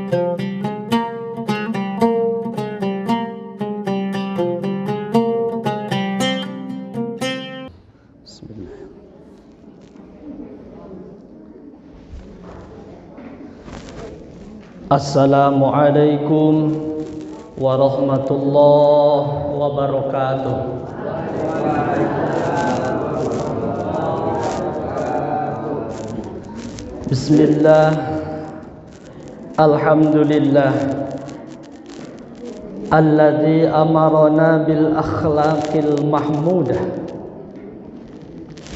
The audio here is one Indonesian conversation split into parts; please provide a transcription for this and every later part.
Assalamualaikum warahmatullahi wabarakatuh. Bismillah, alhamdulillah, alladzi amarana bil akhlaqil mahmudah,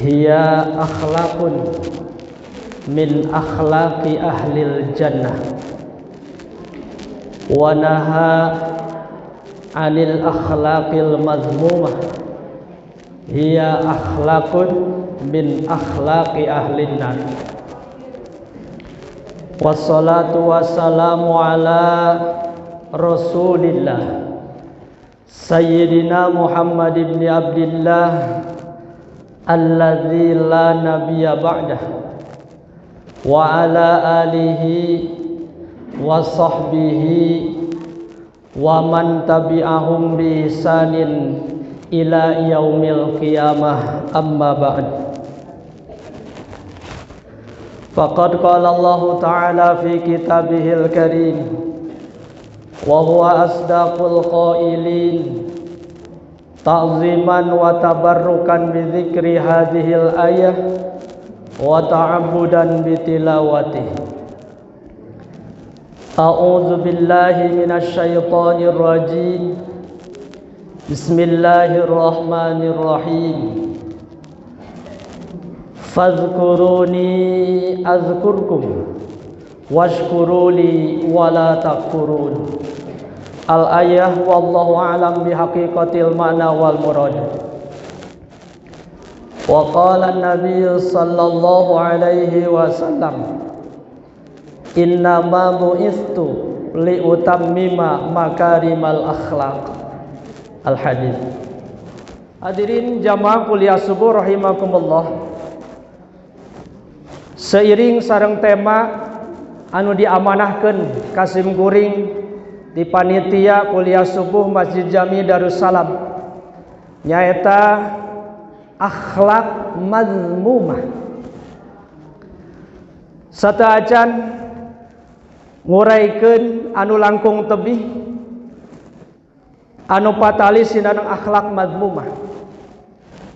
hiya akhlaqun min akhlaqi ahlil jannah, wa naha 'anil akhlaqil mazmumah, hiya akhlaqun min akhlaqi ahlin nar. Wassalatu wassalamu ala Rasulillah Sayyidina Muhammad ibn Abdillah alladzi la nabiyya ba'dah, wa ala alihi wa sahbihi wa man tabi'ahum bi ihsanin ila yaumil qiyamah, amma ba'd. Faqad qala Allah ta'ala fi kitabihil karim wa huwa asdaqul qailin ta'ziman wa tabarrukan bi dzikri hadhil ayah wa ta'abbudan bi tilawatihi. A'udzu billahi minasy syaithanir rajim. Bismillahirrahmanirrahim. Fadhkuruni azkurkum washkuruli wala takfurun. Al-ayah wallahu a'lam bihaqiqatil ma'na wal murad. Wa qala an-nabiy sallallahu alaihi wasallam, innama bu'istu liutammima makarimal akhlaq. Al-hadits. Hadirin jamaah kuliah subuh rahimakumullah. Seiring sareng tema anu diamanahkeun Kasim Kuring di panitia kuliah subuh Masjid Jami Darussalam, nyaeta akhlak mazmumah. Sataacan nguraikeun anu langkung tebih anu patali sinana akhlak mazmumah.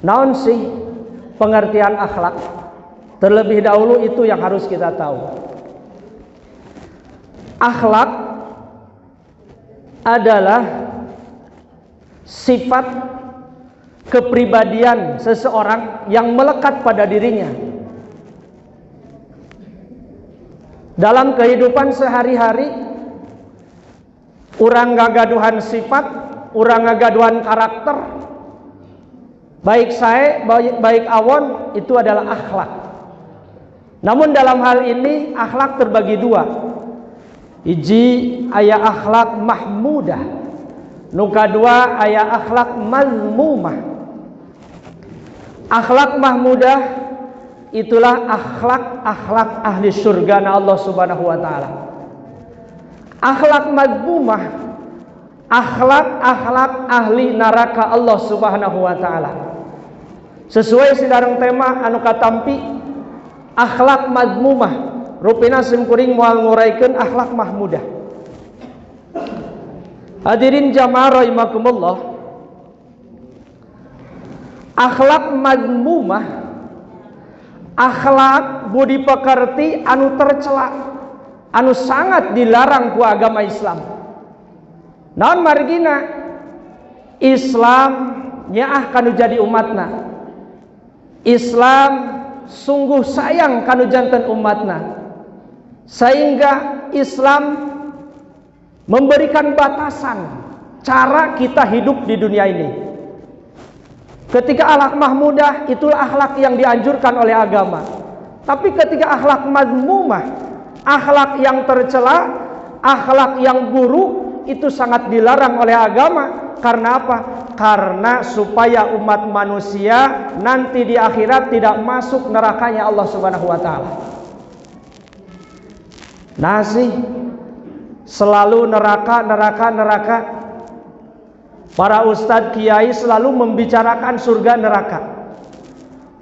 Naon sih pengertian akhlak? Terlebih dahulu itu yang harus kita tahu. Akhlak adalah sifat kepribadian seseorang yang melekat pada dirinya. Dalam kehidupan sehari-hari, urang ngagaduhan sifat, urang ngagaduhan karakter, baik sae, baik awon, itu adalah akhlak. Namun dalam hal ini akhlak terbagi dua. Hiji aya akhlak mahmudah, nu kadua aya akhlak mazmumah. Akhlak mahmudah itulah akhlak ahli surga na Allah Subhanahu wa taala. Akhlak mazmumah akhlak ahli neraka Allah Subhanahu wa taala. Sesuai sidareng tema anu katampi akhlak mazmumah, rupina simkuring moal nguraikeun akhlak mahmudah. Hadirin jamaah rahimakumullah, akhlak mazmumah akhlak budi pekerti anu tercela, anu sangat dilarang ku agama Islam. Naon margina? Islam nyaah kanu jadi umatna. Islam sungguh sayang kanu janten umatna, sehingga Islam memberikan batasan cara kita hidup di dunia ini. Ketika akhlak mahmudah itulah akhlak yang dianjurkan oleh agama. Tapi ketika akhlak mazmumah, akhlak yang tercela, akhlak yang buruk, itu sangat dilarang oleh agama. Karena apa? Karena supaya umat manusia nanti di akhirat tidak masuk nerakanya Allah Subhanahu wa taala. Nasi selalu neraka, neraka, neraka. Para ustadz kiai selalu membicarakan surga neraka.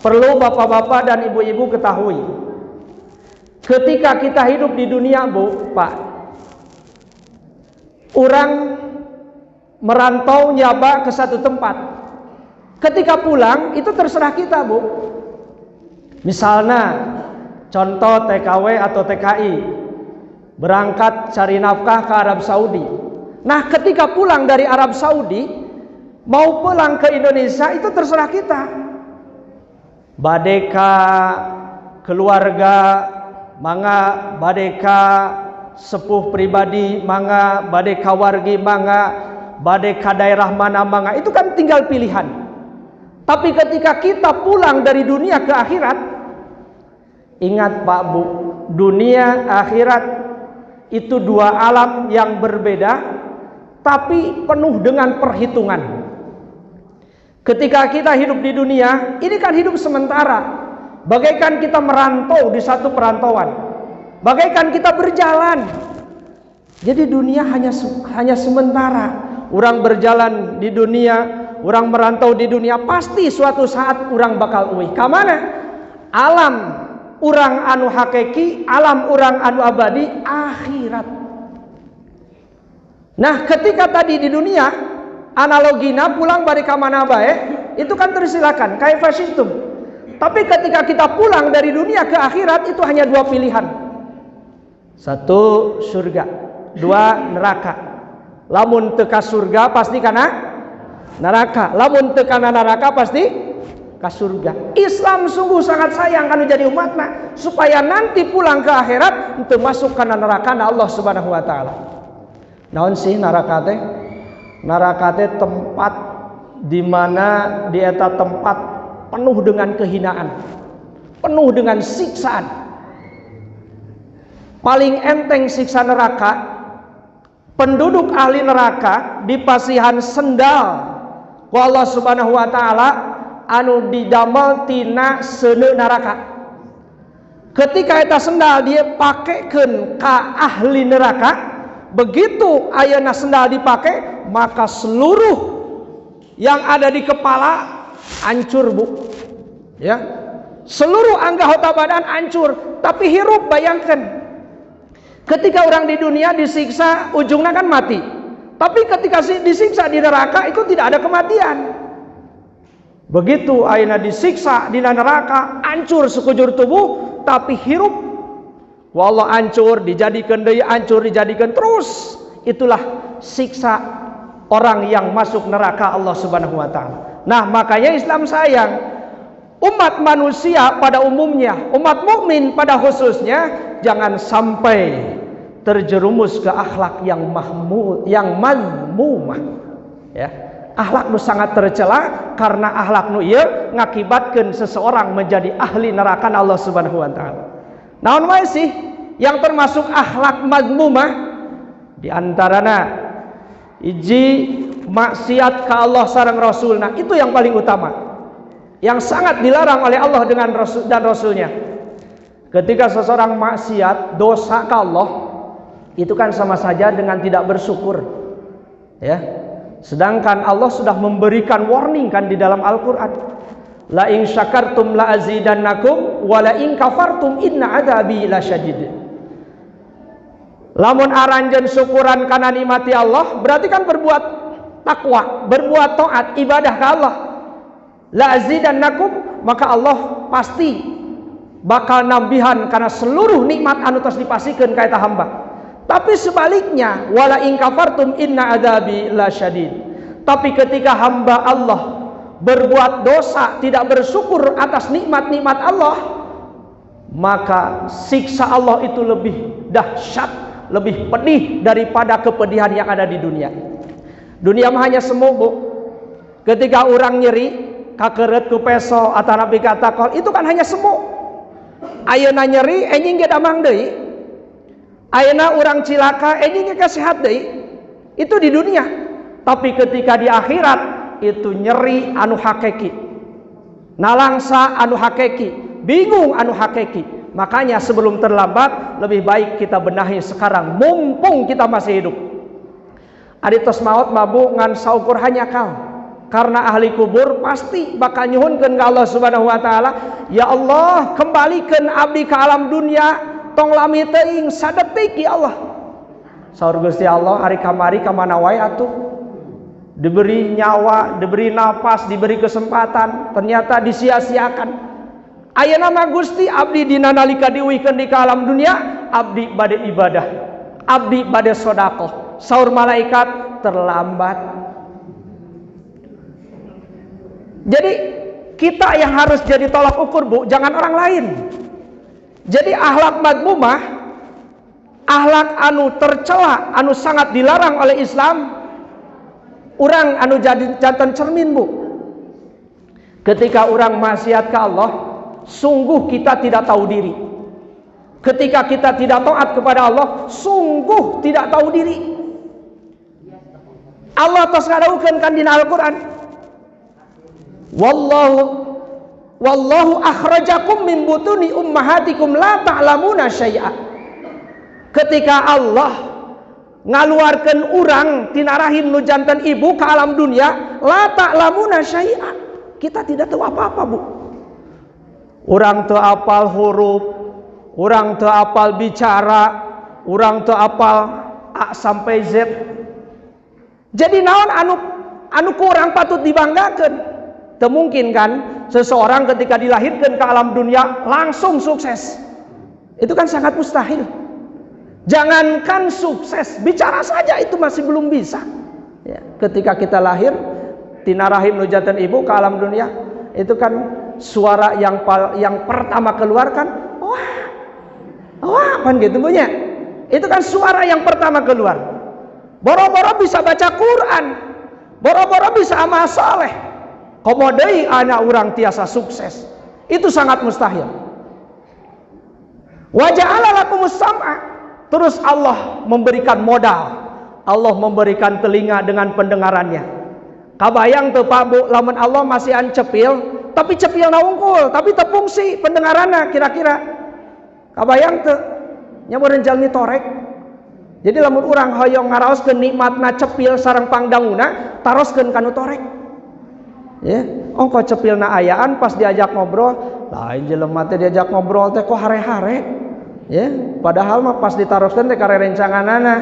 Perlu bapak-bapak dan ibu-ibu ketahui, ketika kita hidup di dunia, Bu, Pak, orang merantau nyaba ke satu tempat. Ketika pulang itu terserah kita, Bu. Misalnya contoh TKW atau TKI berangkat cari nafkah ke Arab Saudi. Nah, ketika pulang dari Arab Saudi mau pulang ke Indonesia itu terserah kita. Badeka keluarga mangga, badeka sepuh pribadi mangga, badeka wargi mangga, badeka daerah mana mangga, itu kan tinggal pilihan. Tapi ketika kita pulang dari dunia ke akhirat, ingat Pak Bu, dunia akhirat itu dua alam yang berbeda, tapi penuh dengan perhitungan. Ketika kita hidup di dunia, ini kan hidup sementara. Bagaikan kita merantau di satu perantauan, bagaikan kita berjalan. Jadi dunia hanya sementara. Orang berjalan di dunia, orang merantau di dunia, pasti suatu saat orang bakal uih. Kamana? Alam orang anu hakiki, alam orang anu abadi, akhirat. Nah, ketika tadi di dunia, analogina pulang balik ke mana bae, itu kan tersilakan, kayak fasyitum. Tapi ketika kita pulang dari dunia ke akhirat, itu hanya dua pilihan. Satu surga, dua neraka. Lamun teka surga pasti kana neraka, lamun teka neraka pasti ke surga. Islam sungguh sangat sayang kan jadi umatnya, supaya nanti pulang ke akhirat untuk masuk kana neraka Allah Subhanahu wa taala. Naon sih neraka teh? Neraka teh tempat di mana di eta tempat penuh dengan kehinaan, penuh dengan siksaan. Paling enteng siksa neraka, penduduk ahli neraka dipasihan sendal ku Allah Subhanahu wa taala anu didamel tina seuneu neraka. Ketika eta sendal dia pakekeun ka ahli neraka, begitu ayeuna sendal dipake, maka seluruh yang ada di kepala hancur, Bu. Ya. Seluruh anggota badan hancur, tapi hirup, bayangkan. Ketika orang di dunia disiksa, ujungnya kan mati. Tapi ketika disiksa di neraka itu tidak ada kematian. Begitu ayeuna disiksa di neraka, hancur sekujur tubuh, tapi hirup. Wallah hancur, dijadikan deui hancur, dijadikan terus. Itulah siksa orang yang masuk neraka Allah Subhanahu wa taala. Nah, makanya Islam sayang umat manusia pada umumnya, umat mukmin pada khususnya, jangan sampai terjerumus ke akhlak yang mazmumah. Ya, akhlak nu sangat tercela, karena akhlak nu ieu ngakibatkeun seseorang menjadi ahli neraka Allah Subhanahu wa taala. Naon wae sih yang termasuk akhlak mazmumah? Di antarana iji maksiat ke Allah sareng Rasulna, itu yang paling utama, yang sangat dilarang oleh Allah dengan Rasul dan Rasulnya. Ketika seseorang maksiat, dosa ke Allah, itu kan sama saja dengan tidak bersyukur, ya. Sedangkan Allah sudah memberikan warning kan di dalam Al-Quran, la in syakartum la azidannakum wa la in kafartum inna adzabi lasyadid. Lamun aranjeun syukuran kana nikmati Allah, berarti kan berbuat takwa, berbuat taat, ibadah ke Allah. La azidannakum, maka Allah pasti bakal nambihan karena seluruh nikmat anu tos dipasikeun ka eta hamba. Tapi sebaliknya, wala in kafartum inna adzabi lasyadid. Tapi ketika hamba Allah berbuat dosa, tidak bersyukur atas nikmat-nikmat Allah, maka siksa Allah itu lebih dahsyat, lebih pedih daripada kepedihan yang ada di dunia. Dunia mah hanya semu, Bu. Ketika orang nyeri kakeret ku peso atau nabi katakol, itu kan hanya semu. Ayeuna nyeri enjing ge damang deui, ayeuna urang cilaka enjing ge sehat deui. Itu di dunia. Tapi ketika di akhirat, itu nyeri anu hakiki, nalangsa anu hakiki, bingung anu hakiki, Makanya sebelum terlambat, lebih baik kita benahi sekarang, mumpung kita masih hidup. Ari tos maot mabuk ngan saukur hanya kal. Karena ahli kubur pasti bakal nyuhunkeun ka Allah Subhanahu wa taala, ya Allah, kembalikan abdi ka alam dunia, tong lami teuing sadetik ya Allah. Saur Gusti Allah, ari kamari ka mana wae atuh. Diberi nyawa, diberi napas, diberi kesempatan, ternyata disia-siakan. Ayeuna mah Gusti abdi dina nalika diuwihkeun di ka alam dunia, abdi bade ibadah, abdi bade sedekah. Saur malaikat, terlambat. Jadi kita yang harus jadi tolak ukur, Bu, jangan orang lain. Jadi akhlak madmumah, akhlak anu tercela, anu sangat dilarang oleh Islam, orang anu jadi jantan cermin, Bu. Ketika orang maksiat ke Allah, sungguh kita tidak tahu diri. Ketika kita tidak taat kepada Allah, sungguh tidak tahu diri. Allah tos ngadawukeun kan dina Al-Qur'an, Wallahu akhrajakum min butuni ummahatikum la ta'lamuna syai'a. Ketika Allah ngaluarkeun urang tina rahim nu janten ibu ke alam dunia, la ta'lamuna syai'a. Kita tidak tahu apa-apa, Bu. Urang teu apal huruf, urang teu apal bicara, urang teu apal A sampai Z. Jadi naon anu kurang patut dibanggakeun? Teu mungkin kan seseorang ketika dilahirkan ke alam dunia langsung sukses. Itu kan sangat mustahil. Jangankan sukses, bicara saja itu masih belum bisa. Ya, ketika kita lahir tina rahim nu janten ibu ke alam dunia, itu kan suara yang pertama keluarkan, wah kan gitu punya. Itu kan suara yang pertama keluar. Boro-boro bisa baca Quran, boro-boro bisa amal saleh. Komodai anak orang tiasa sukses, itu sangat mustahil. Wa ja'ala lakumus sam'a, terus Allah memberikan modal, Allah memberikan telinga dengan pendengarannya. Kabayang teu Pak Bu, lamun Allah masih cepil, tapi cepil na unggul, tapi teu fungsi pendengaranna kira-kira. Kabayang teu? Nya meureun jalmi torek. Jadi lamun urang hoyong ngaraoskeun nikmatna cepil sareng pangdanguna, taroskeun kanu torek. Ya, ongko cepilna ayaan pas diajak ngobrol, lain jelema teh diajak ngobrol teh kok hare-hare. Ya, padahal mah pas ditaruhkeun teh ka rerencanganana.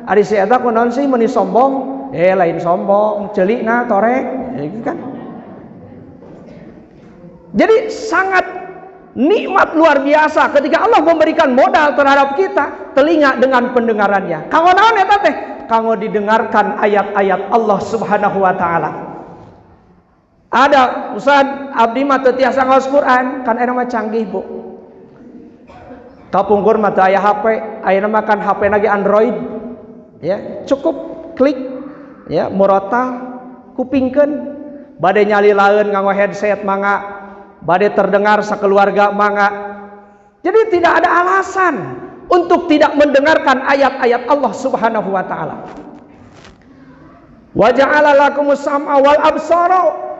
Ari si eta kunaon sih meuni sombong? Lain sombong, ceulikna torek, ya gitu kan. Jadi sangat nikmat luar biasa ketika Allah memberikan modal terhadap kita, telinga dengan pendengarannya. Kanggo naon eta teh? Kanggo didengarkan ayat-ayat Allah Subhanahu wa taala. Ada Ustaz abdi mah teu tiasa ngaos Quran, kan eta mah canggih, Bu. Kapungkur mah teu aya HP, ayeuna mah kan HP lagi Android. Ya, cukup klik ya murotal kupingkeun, bade nyalilaeun nganggo headset mangga, bade terdengar sakeluarga mangga. Jadi tidak ada alasan untuk tidak mendengarkan ayat-ayat Allah Subhanahu wa taala. Wa ja'ala lakumus sam'a wal absara.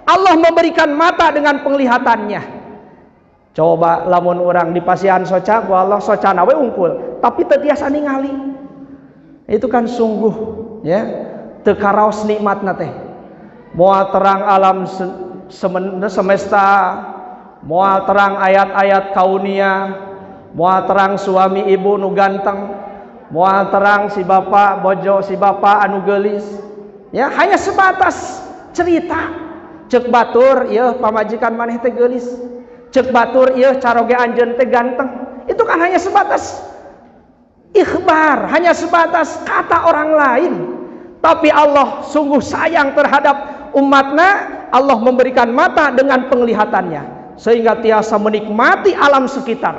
Allah memberikan mata dengan penglihatannya. Coba lamun orang di pasian soca, Allah socana we unggul, tapi teu tiasa ningali. Itu kan sungguh ya, teu karaos nikmatna teh. Moal terang alam semesta, moal terang ayat-ayat kaunia, moal terang suami ibu nu ganteng, moal terang si bapa bojo si bapa anu geulis. Ya, hanya sebatas cerita. Cek batur ieu pamajikan maneh teh geulis, cek batur ieu caroge anjeun teh ganteng. Itu kan hanya sebatas ikhbar, hanya sebatas kata orang lain. Tapi Allah sungguh sayang terhadap umatnya. Allah memberikan mata dengan penglihatannya sehingga tiasa menikmati alam sekitar,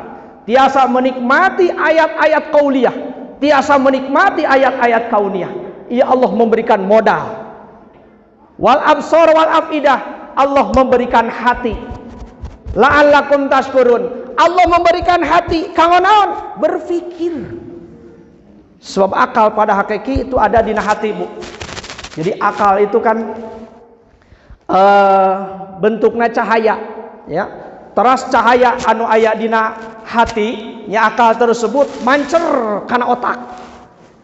tiasa menikmati ayat-ayat qauliyah, tiasa menikmati ayat-ayat kauniyah. Ya Allah memberikan modal. Wal absar wal afidah, Allah memberikan hati. La'allakum tashkurun, Allah memberikan hati kanggo naon? Berpikir. Sebab akal pada hakiki itu ada di hati, Bu. Jadi akal itu kan bentuknya cahaya, ya. teras cahaya anu aya dina hati nya akal tersebut mancer kana otak,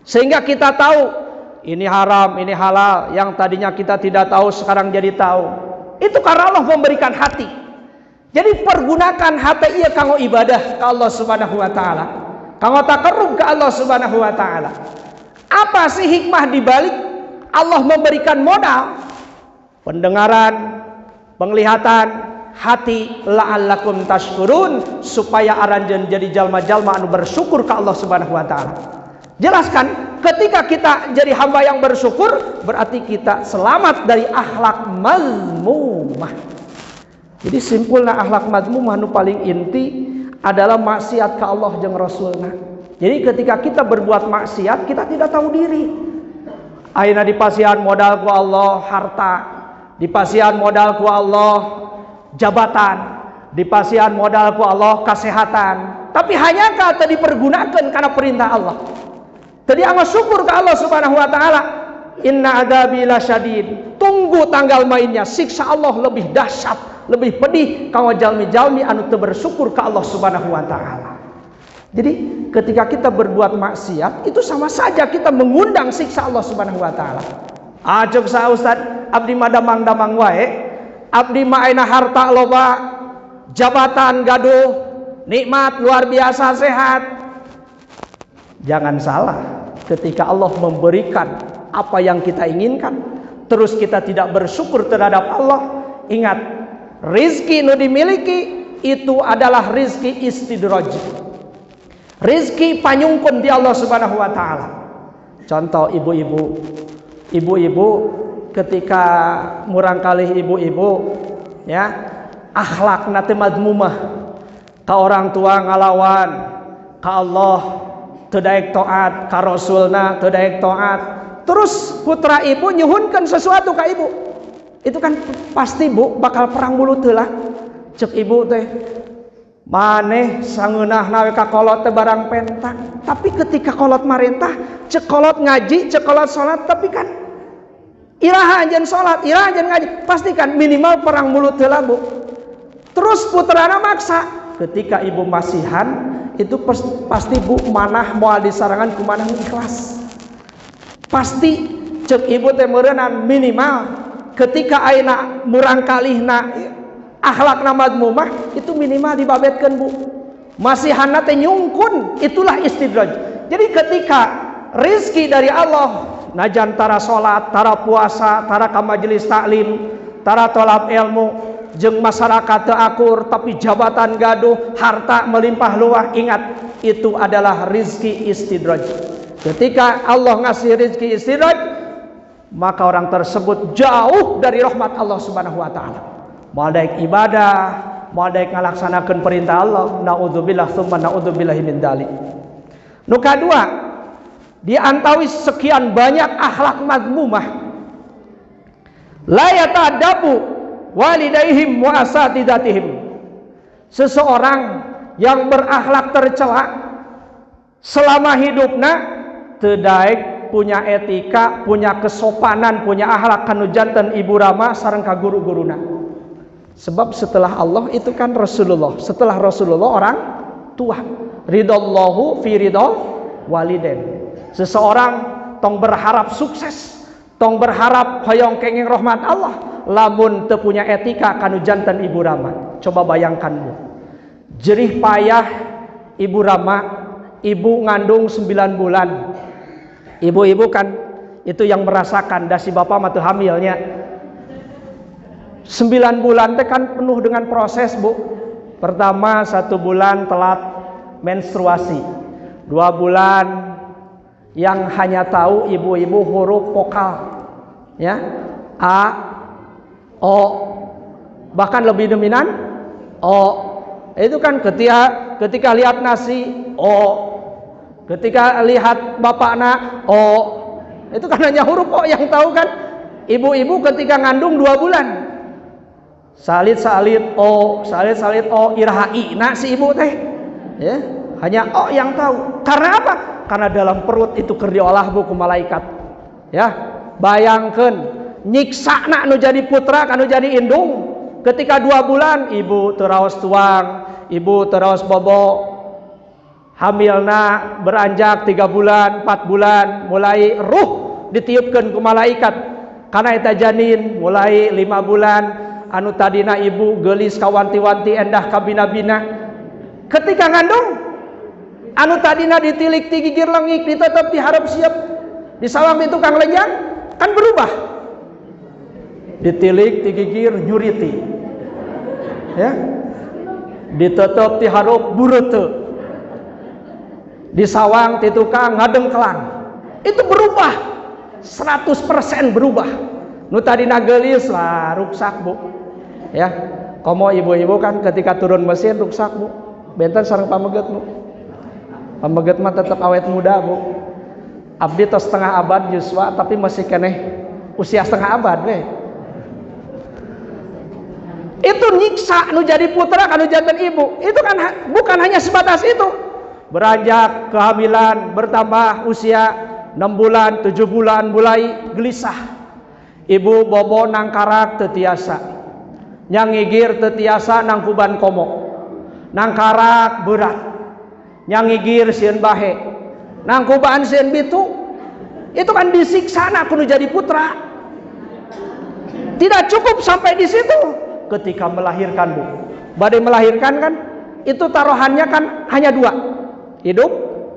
sehingga kita tahu ini haram, ini halal, yang tadinya kita tidak tahu sekarang jadi tahu. Itu karena Allah memberikan hati. Jadi pergunakan hati ieu kanggo ibadah ka Allah Subhanahu wa taala, kanggo taqarrub ka Allah Subhanahu wa taala. Apa sih hikmah dibalik Allah memberikan modal pendengaran, penglihatan, hati, la'allakum tashkurun, supaya aranjeun jadi jalma-jalma anu bersyukur ka Allah Subhanahu wa taala. Jelaskan, ketika kita jadi hamba yang bersyukur, berarti kita selamat dari akhlak mazmumah. Jadi simpulna akhlak mazmumah nu paling inti adalah maksiat ka Allah jeung Rasulna. Jadi ketika kita berbuat maksiat, kita tidak tahu diri. Ayeuna dipasihan modal ku Allah harta, dipasihan modal ku Allah jabatan, dipasihan modal ku Allah kesehatan, tapi hanya kata dipergunakan karena perintah Allah. Tadi angos syukur ke Allah Subhanahu wa taala. Inna adzabi lasyadid. Tunggu tanggal mainnya, siksa Allah lebih dahsyat, lebih pedih kanggo jalmi-jalmi anu teu bersyukur ke Allah Subhanahu wa taala. Jadi ketika kita berbuat maksiat, itu sama saja kita mengundang siksa Allah Subhanahu wa taala. Ajeng sa Ustaz, abdi mah damang-damang wae. Abdi mah ayeuna harta loba, jabatan gaduh, nikmat luar biasa, sehat. Jangan salah, ketika Allah memberikan apa yang kita inginkan, terus kita tidak bersyukur terhadap Allah, ingat, rizki nu dimiliki itu adalah rizki istidraj, rizki panyungkun di Allah Subhanahu wa taala. Contoh ibu-ibu ketika murangkalih ibu-ibu ya, akhlakna teu mazmumah, ka orang tua ngalawan, ka Allah teu daek taat, ka Rasulna teu daek taat, terus putra ibu nyuhunkeun sesuatu ka ibu, itu kan pasti bu bakal perang bulu teulah. Cek ibu teh, maneh sangeunahna we ka kolot teh barang pentang, tapi ketika kolot marentah, cek kolot ngaji, cek kolot salat, tapi kan iraha anjeun salat, iraha anjeun ngaji, pasti kan minimal perang bulu teulah bu. Terus putrana maksa, ketika ibu masihan, itu pasti bu manah moal disarangan ku manah ikhlas. Pasti cek ibu teh meureunana minimal ketika ayeuna murangkalihna akhlakna mazmumah, itu minimal dibabetkeun bu. Masihanna teh nyungkun, itulah istidraj. Jadi ketika rizki dari Allah, najan tara salat, tara puasa, tara ka majelis taklim, tara tolab ilmu, jeung masyarakat teu akur, tapi jabatan gaduh, harta melimpah luah, ingat, itu adalah rizki istidraj. Ketika Allah ngasih rizki istidraj, maka orang tersebut jauh dari rahmat Allah Subhanahu wa taala. Moal daek ibadah, moal daek ngalaksanakeun perintah Allah, naudzubillah tsumma naudzubillahi min dzalik. Nu kadua, di antawis sekian banyak akhlak mazmumah, la yata'addabu walidaihim wa asatidatihim. Seseorang yang berakhlak tercela selama hidupna teu daek punya etika, punya kesopanan, punya akhlak kanu janten ibu rama sareng ka guru-guruna. Sebab setelah Allah itu kan Rasulullah, setelah Rasulullah orang tua. Ridallahu fi ridal walidain. Seseorang tong berharap sukses, tong berharap hoyong kenging rahmat Allah, lamun teu punya etika kanu janten ibu rama. Coba bayangkan bu, jerih payah ibu rama, ibu ngandung 9 bulan. Ibu-ibu kan itu yang merasakan, dasi bapak mah teu hamilnya. 9 bulan teh kan penuh dengan proses bu. Pertama 1 bulan telat menstruasi, 2 bulan yang hanya tahu ibu-ibu huruf vokal ya, A, O, bahkan lebih dominan O. Itu kan ketika lihat nasi O, ketika lihat bapakna O, itu kan hanya huruf O yang tahu kan. Ibu-ibu ketika ngandung 2 bulan, salit O, salit O, iraha ina si ibu teh ya, hanya O yang tahu. Karena apa? Karena dalam perut itu keur diolah bu ku malaikat ya. Bayangkeun nyiksana nu jadi putra kanu jadi indung Ketika 2 bulan ibu teraos tuang, ibu teraos bobo. Hamilna beranjak 3 bulan, 4 bulan, mulai ruh ditiupkeun ku malaikat. Kana eta janin mulai 5 bulan anu tadina ibu geulis kawanti-wanti endah ka bina-bina. Ketika ngandung anu tadina ditilik ti gigir lengik, ditetep diharap siap, disawang di tukang lenjang, kan berubah. Ditilik ti gigir nyuriti. Ya. Ditetep diharap bureuteu. Disawang ti tukang ngadengkelang. Itu berubah. 100% berubah. Nu tadina geulis lah ruksak, Bu. Ya. Komo ibu-ibu kan ketika turun mesin ruksak, Bu. Benten sareng pameget, Bu. Pameget mah tetap awet muda, Bu. Abdi tos setengah abad yuswa tapi masih keneh usia setengah abad we. Itu nyiksa nu jadi putra kanu janten ibu. Itu kan bukan hanya sebatas itu. Beranjak kehamilan, bertambah usia 6 bulan, 7 bulan mulai gelisah. Ibu bobo nang karak teu tiasa. Nyang ngigir teu tiasa nang kuban komo. Nang karak berat. Nyang ngigir sieun bahe. Nang kubaan sieun bitu. Itu kan disiksana kudu jadi putra. Tidak cukup sampai di situ. Ketika melahirkan, Bu. Badai melahirkan kan itu taruhannya kan hanya 2. Hidup,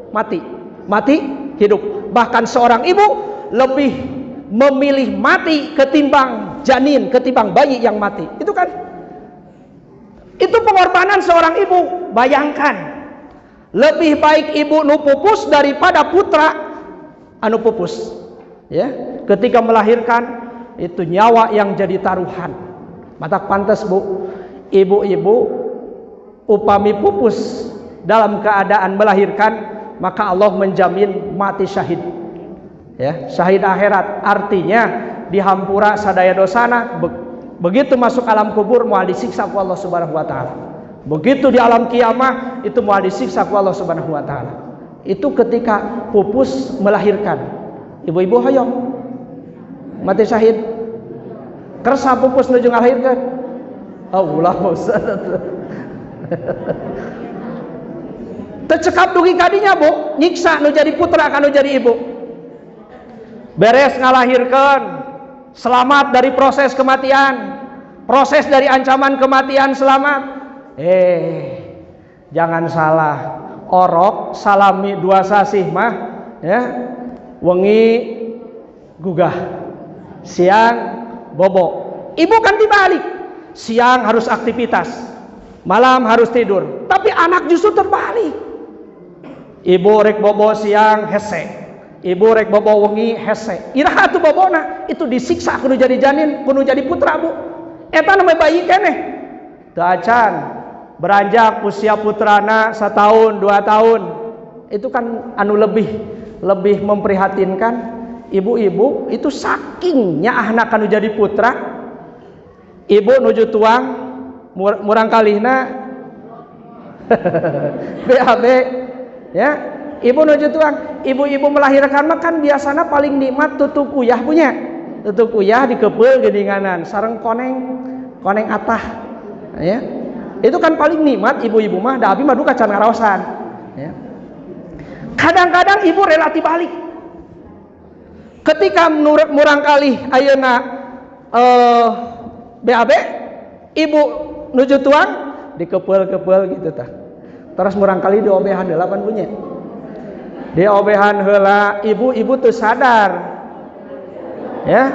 mati. Mati, hidup. Bahkan seorang ibu lebih memilih mati ketimbang janin, ketimbang bayi yang mati. Itu kan, itu pengorbanan seorang ibu. Bayangkan, lebih baik ibu nu pupus daripada putra anu pupus. Ya, ketika melahirkan itu nyawa yang jadi taruhan. Matak pantas, Bu, ibu-ibu upami pupus dalam keadaan melahirkan, maka Allah menjamin mati syahid. Ya, syahid akhirat. Artinya dihampura sadaya dosana, begitu masuk alam kubur moal disiksa ku Allah Subhanahu wa taala. Begitu di alam kiamah itu moal disiksa ku Allah Subhanahu wa taala. Itu ketika pupus melahirkan. Ibu-ibu hoyong mati syahid. Kersa pupus nuju ngalahirkeun. Allah Ustaz. Tercekap dugi kadinya, Bu, nyiksa nu jadi putra kanu jadi ibu. Beres ngalahirkan, selamat dari proses kematian, proses dari ancaman kematian selamat. Jangan salah, orok salami 2 sasih mah, ya, wengi gugah, siang bobo. Ibu kan dibalik, siang harus aktivitas, malam harus tidur. Tapi anak justru terbalik. Ibu rek bobo siang hese, ibu rek bobo wengi hese. Iraha tuh bobona itu disiksa kudu jadi janin, kudu jadi putra, Bu. Eta namanya bayi keneh. Teu acan beranjak usia putrana 1 tahun 2 tahun. Itu kan anu lebih memprihatinkan. Ibu-ibu itu saking nyaahna kanu jadi putra. Ibu nuju tuang murang kalihna BAB. Ya, ibu nuju tuang, ibu-ibu melahirkan mah kan biasanya paling nikmat tutup uyah punya. Tutup uyah dikepeul geuninganan sareng koneng atah. Ya. Itu kan paling nikmat ibu-ibu mah, da abi mah duka can ngaraosan. Ya. Kadang-kadang ibu relatif balik. Ketika murang kalih ayeuna BAB, ibu nuju tuang dikepeul gitu tah. Terus murang kali diobehan heula pan punya. Diobehan heula, ibu-ibu tuh sadar. Ya.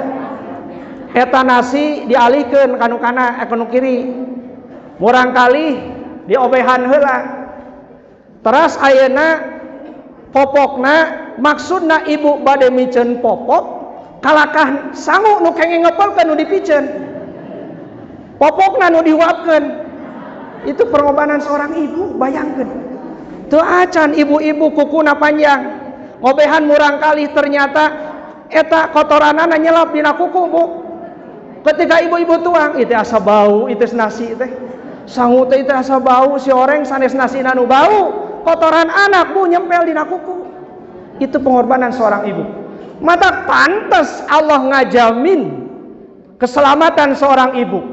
Eta nasi dialihkeun kanu kana kanu kiri. Murang kali diobehan heula. Terus ayeuna popokna maksudna ibu bade miceun popok, kalakah sangu nu kenging ngepelkeun nu dipiceun. Popokna nu diuapkeun. Itu pengorbanan seorang ibu, bayangkan. Tuh acan ibu-ibu kukuna panjang, ngobehan murang kali ternyata eta kotoranana nyelap dina kuku, Bu. Ketika ibu-ibu tuang, itu asa bau, itu nasi teh. Sangu teh itu asa bau, si oreng sanes nasi nanu bau. Kotoran anak, Bu, nyempel dina kuku. Itu pengorbanan seorang ibu. Mata pantas Allah ngajamin keselamatan seorang ibu.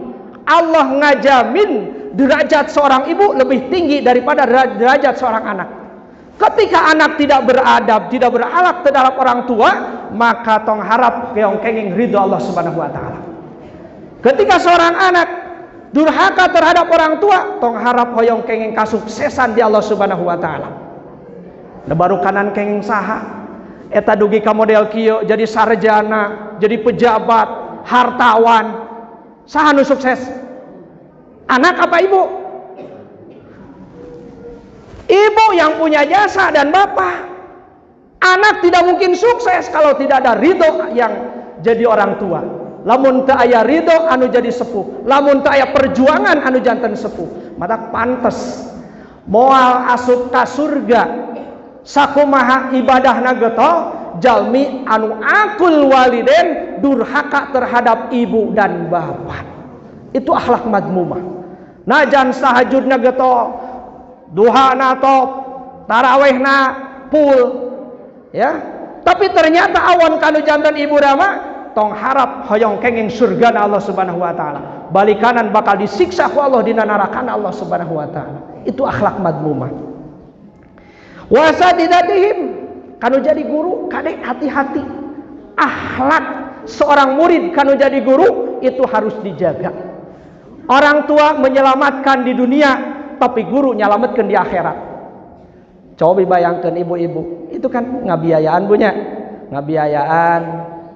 Allah ngajamin derajat seorang ibu lebih tinggi daripada derajat seorang anak. Ketika anak tidak beradab, tidak berakhlak terhadap orang tua, maka tong harap keong kenging ridho Allah Subhanahu wa taala. Ketika seorang anak durhaka terhadap orang tua, tong harap hoyong kenging kasuksesan di Allah Subhanahu wa taala. Baru kanan kenging saha eta dugi ka model kieu, jadi sarjana, jadi pejabat, hartawan. Saha nu sukses? Anak apa ibu? Ibu yang punya jasa dan bapak. Anak tidak mungkin sukses kalau tidak ada ridho yang jadi orang tua. Lamun teu aya ridho anu jadi sepuh, lamun teu aya perjuangan anu janten sepuh, maka pantes moal asup ka surga sakumaha ibadahna getol jalmi anu akul waliden durhaka terhadap ibu dan bapak. Itu akhlak madmumah. Najan sahajudna getol, duhana top, tarawehna full, ya. Tapi ternyata awan kanu jantan ibu rama tong harap hoyong kenging surga Allah Subhanahu wa taala. Balik kanan bakal disiksa ku Allah dina neraka Allah Subhanahu wa taala. Itu akhlak madmumah. Wasadidatihim kanu jadi guru kadek hati-hati. Akhlak seorang murid kanu jadi guru itu harus dijaga. Orang tua menyelamatkan di dunia, tapi guru nyelamatkan di akhirat. Coba bayangkan ibu-ibu, itu kan ngabiayaan bunya, ngabiayaan,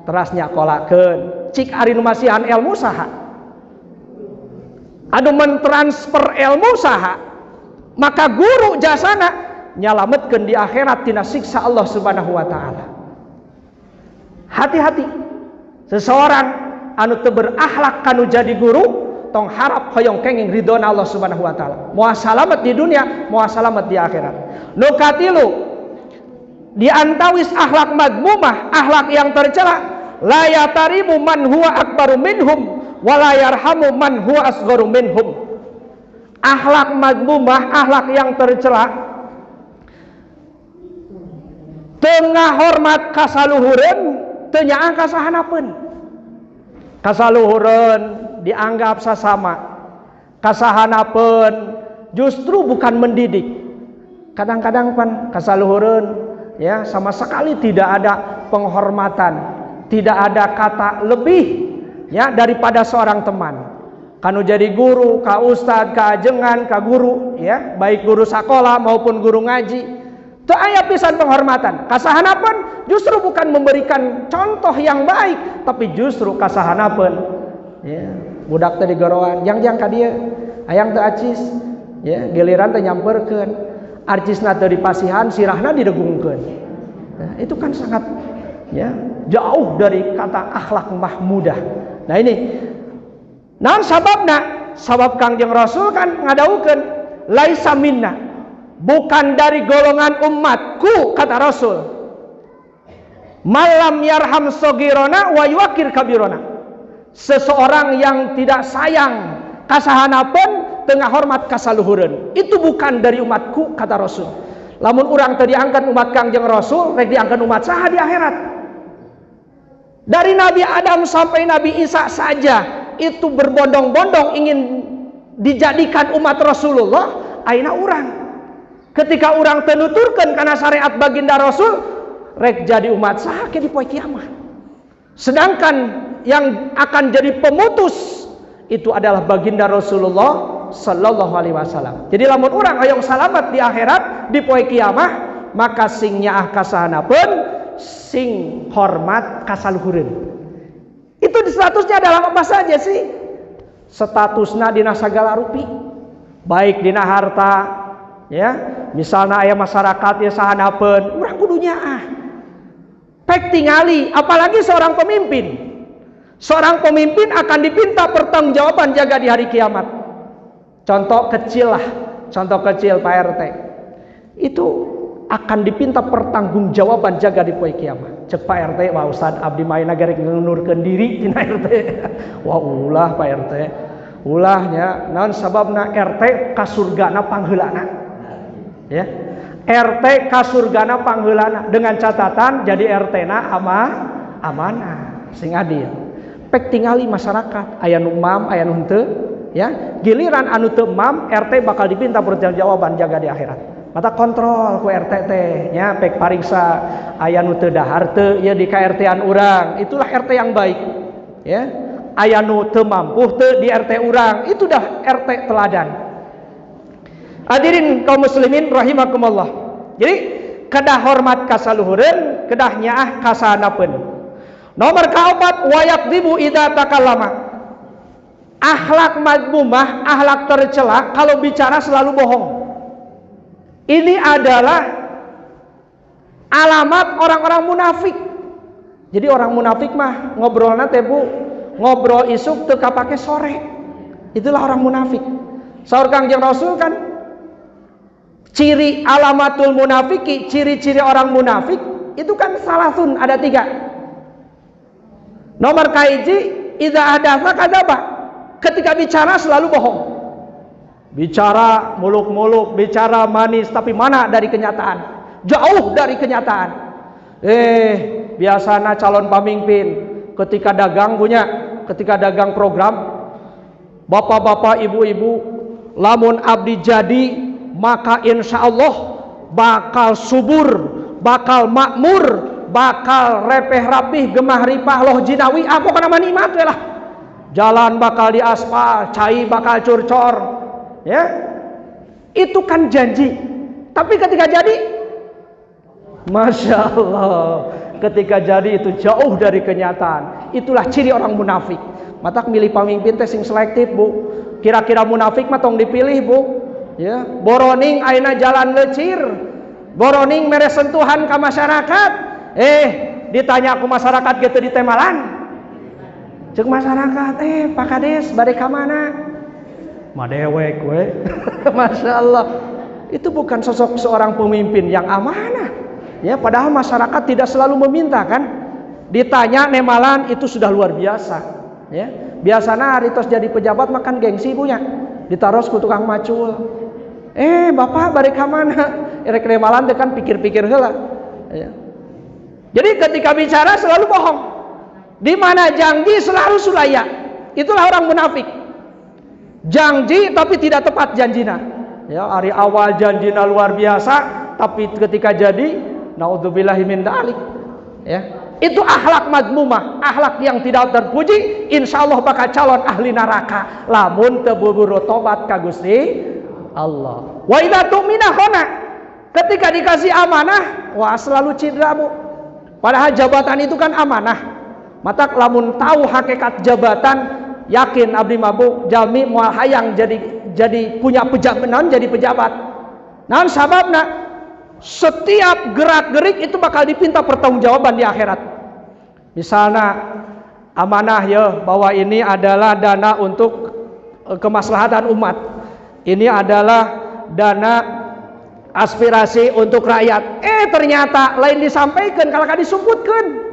teras nyakolakeun. Cik ari nu masihan ilmu saha? Adu mentransfer ilmu saha? Maka guru jasana nyalametkeun di akhirat tina siksa Allah Subhanahu wa taala. Hati-hati. Seseorang anu teu berakhlak kanu jadi guru tong harap hoyong kenging ridona Allah Subhanahu wa taala. Moal salamet di dunia, moal salamet di akhirat. Nu katilu di antawis akhlak madmumah, akhlak yang tercela, la yatarimu man huwa akbaru minhum wa la yarhamu man huwa asgharu minhum. Akhlak madmumah, akhlak yang tercela, tengah hormat kasaluhureun teu nyaang kasahanapeun. Kasaluhureun dianggap sasama, kasahanapeun justru bukan mendidik. Kadang-kadang pan kasaluhureun ya sama sekali tidak ada penghormatan, tidak ada kata lebih ya daripada seorang teman. Kanu jadi guru, ka ustad, ka ajengan, ka guru ya, baik guru sakola maupun guru ngaji. Teu aya pisan penghormatan. Kasahanapeun justru bukan memberikan contoh yang baik, tapi justru kasahanapeun ya, budak teh digoroan, jangjang ka dieu, hayang teu acis, ya, giliran teh nyamperkeun, arcisna teu dipasihan, sirahna didegungkeun. Nah, itu kan sangat ya, jauh dari kata akhlak mahmudah. Nah, ini naon sababna? Sabab Kangjeng Rasul kan ngadawukeun, laisa minna, bukan dari golongan umatku, kata Rasul. Malam yarham sogirona wa yuakir kabirona. Seseorang yang tidak sayang kasahanapeun tengah hormat kasaluhureun, itu bukan dari umatku, kata Rasul. Lamun urang teu diangkat umat Kangjeng Rasul, rek diangkat umat saha di akhirat. Dari Nabi Adam sampai Nabi Isa saja itu berbondong-bondong ingin dijadikan umat Rasulullah, ayeuna urang. Ketika urang teu nuturkeun kana syariat baginda Rasul, rek jadi umat saha ke di poe kiamat. Sedangkan yang akan jadi pemutus itu adalah baginda Rasulullah sallallahu alaihi wasallam. Jadi lamun urang hayang salamet di akhirat di poe kiamat, maka sing nyaah kasahanapeun, sing hormat kasaluhureun. Itu statusnya adalah apa saja sih? Statusna dina sagala rupi, baik dina harta, ya. Misalnya aya masyarakat ya sahanapeun, urang kudu nyaah. Pek tingali, apalagi seorang pemimpin. Seorang pemimpin akan dipinta pertanggungjawaban jaga di hari kiamat. Contoh kecil lah, contoh kecil Pak RT. Itu akan dipinta pertanggungjawaban jaga di poe kiamat. Cek Pak RT, wah Ustad abdi maina garek ngunurkeun diri tina RT. Wah ulah Pak RT. Ulahnya naon sababna RT ka surgana pangheulana. Ya. RT ka surgana pangheulana dengan catatan jadi RT-na amanah, sing adil. Pek tingali masyarakat aya nu mam, aya nu henteu, Ya, giliran anu teu mam RT bakal dipinta pertanggungjawaban jaga di akhirat. Mata kontrol ku RT teh nya pek pariksa aya nu teu dahar teu ya di KRT-an urang. Itulah RT yang baik. Ya. Aya nu teu mampu teu di RT urang, itu dah RT teladan. Hadirin kaum muslimin rahimakumullah. Jadi kedah hormat kasaluhureun, kedah nyaah kasanapeun. Nomor kaopat wayakdzibu idza takallama. Akhlak madmumah, akhlak tercela kalau bicara selalu bohong. Ini adalah alamat orang-orang munafik. Jadi orang munafik mah ngobrolna teh Bu, ngobrol isuk teu kapake sore. Itulah orang munafik. Saur Kangjeng Rasul kan ciri alamatul munafiki, ciri-ciri orang munafik itu kan salasun, ada 3. Nomor kaiji idza hadatsa kadzaba. Ketika bicara selalu bohong. Bicara muluk-muluk, bicara manis, tapi mana dari kenyataan? Jauh dari kenyataan. Biasana calon pamimpin ketika dagang ketika dagang program, bapak-bapak, ibu-ibu, lamun abdi jadi, maka insya Allah bakal subur, bakal makmur, bakal repeh rapih, gemah ripah, loh jinawi, aku kana nikmat we lah. Jalan bakal diaspal, cai bakal curcor, ya. Itu kan janji. Tapi ketika jadi, masya Allah, ketika jadi itu jauh dari kenyataan. Itulah ciri orang munafik. Matak milih pemimpin teh sing selektif Bu. Kira-kira munafik mah tong dipilih Bu. Ya, boroning ayeuna jalan lecir, boroning mere sentuhan ka masyarakat. Ditanya ku masyarakat gitu di temalan. Cek masyarakat, Pak Kades bade ka mana? Madewek we. Masya Allah. Itu bukan sosok seorang pemimpin yang amanah. Ya, padahal masyarakat tidak selalu meminta kan. Ditanya nemalan itu sudah luar biasa. Ya, biasana hari tos jadi pejabat makan gengsi punya. Ditaros ku tukang macul. Bapak bade ka mana? Rek nemalan teh kan pikir-pikir heula. Ya. Jadi ketika bicara selalu bohong. Di mana janji selalu sulaya. Itulah orang munafik. Janji tapi tidak tepat janjina. Ya, hari awal janjina luar biasa, tapi ketika jadi, naudzubillahi min dzalik. Ya, itu akhlak madmumah, akhlak yang tidak terpuji. Insya Allah bakal calon ahli neraka. Lamun teu buru tobat ka Gusti Allah. Wa idza tu'mina khana. Ketika dikasih amanah, wah selalu cidra Bu. Padahal jabatan itu kan amanah. Matak lamun tahu hakikat jabatan, yakin abdi mabuk jalmi moal hayang jadi punya pejabat, jadi pejabat. Naon sababna? Setiap gerak-gerik itu bakal dipinta pertanggungjawaban di akhirat. Misalnya amanah ya bahwa ini adalah dana untuk kemaslahatan umat. Ini adalah dana aspirasi untuk rakyat. Ternyata lain disampaikan kalau disumputkan.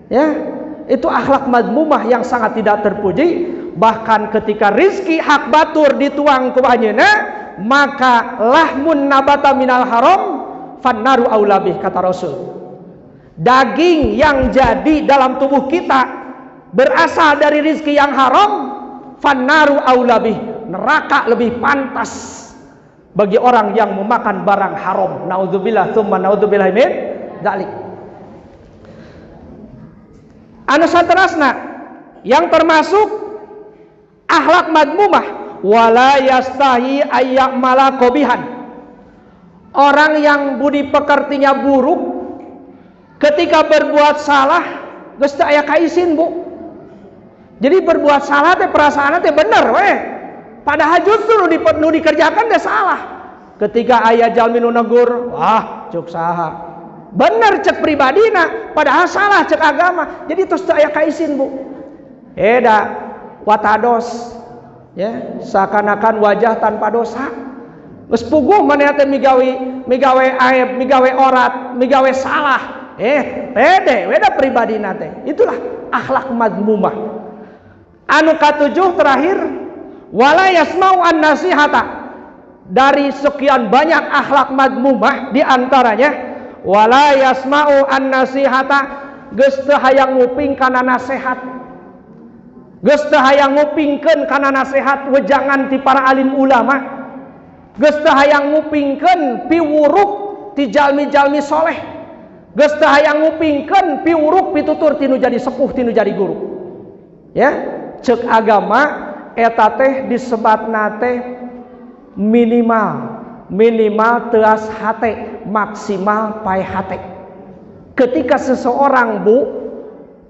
Ya, itu akhlak madmumah yang sangat tidak terpuji. Bahkan ketika rizki hak batur dituang ku anjeunna, maka lahmun nabata minal haram fannaru aulabih, kata Rasul. Daging yang jadi dalam tubuh kita berasal dari rizki yang haram, fannaru aulabih, neraka lebih pantas bagi orang yang memakan barang haram. Naudzubillah tsumma naudzubillah min dzalik. Anu saterasna yang termasuk akhlak madmumah, wala yastahi ayyamala qabihan. Orang yang budi pekertinya buruk, ketika berbuat salah geus teu aya kaisin Bu. Jadi berbuat salah teh perasaanna teh bener we. Padahal justru nu dikerjakan teh salah. Ketika aya jalmi nu negur, wah cuk saha. Bener cek pribadina, padahal salah cek agama. Jadi terus aya kaisin Bu. Watados, ya, seakan-akan wajah tanpa dosa. Geus puguh maneh teh migawe aib, migawe orat, migawe salah. Pede weda pribadina teh. Itulah akhlak madmumah. Anu katujuh terakhir, wala yasma'u an-nasihata. Dari sekian banyak akhlak madmumah di antaranya wala yasma'u an-nasihata, geus teu hayang nguping kana nasihat. Geus teu hayang ngupingkeun kana nasihat wejangan ti para alim ulama, geus teu hayang ngupingkeun piwuruk ti jalmi-jalmi soleh, geus teu hayang ngupingkeun piwuruk pitutur tinu jadi sepuh tinu jadi guru. Ya, ceuk agama eta teh disebatna teh minimal teas hate, maksimal pae hate. Ketika seseorang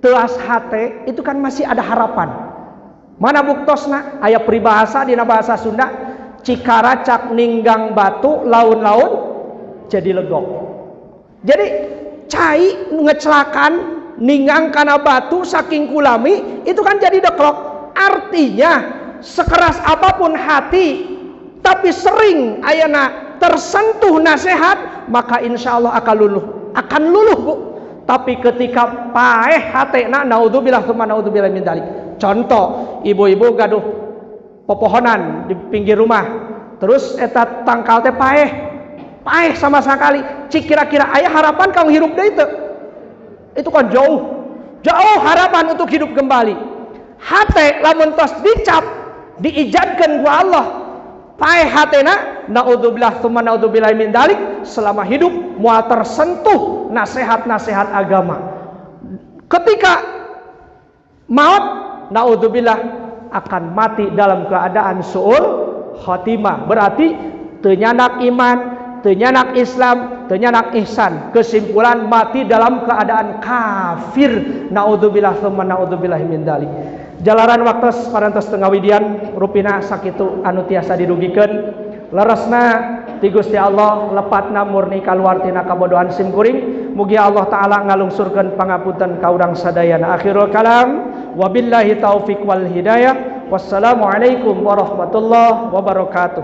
teas hate, itu kan masih ada harapan. Mana buktosna? Aya peribahasa dina bahasa Sunda, cikara cak ninggang batu, laun-laun jadi legok. Jadi cai ngecelakan ninggang kana batu saking kulami, itu kan jadi deklok. Artinya sekeras apapun hati, tapi sering ayana tersentuh nasihat, maka insya Allah akan luluh bu. Tapi ketika paeh hatena, naudzubillah tsumma naudzubillah min dzalik. Contoh, ibu-ibu gaduh pepohonan di pinggir rumah, terus eta tangkal teh paeh sama sekali. Cik kira-kira aya harapan kamu hidup deui teu? Itu kan jauh harapan untuk hidup kembali. Hate lamun tos dicap diijadkeun ku Allah, paeh hatena, naudzubillah tsumma naudzubillah min dzalik, selama hidup moal tersentuh nasihat-nasihat agama. Ketika maut, naudzubillah akan mati dalam keadaan suul khotimah. Berarti teu nyanak iman, teu nyanak Islam, teu nyanak ihsan. Kesimpulan mati dalam keadaan kafir. Naudzubillah tsumma naudzubillah min dzalik. Jalaran waktos parantos tengah widian rupina sakitu anu tiasa dirugikeun, leresna ti Gusti Allah, lepatna murni kaluar tina kabodohan simkuring. Mugi Allah taala ngalungsurkeun pangapunten ka urang sadayana. Akhirul kalam, wabillahi taufik wal hidayah. Wassalamualaikum warahmatullahi wabarakatuh.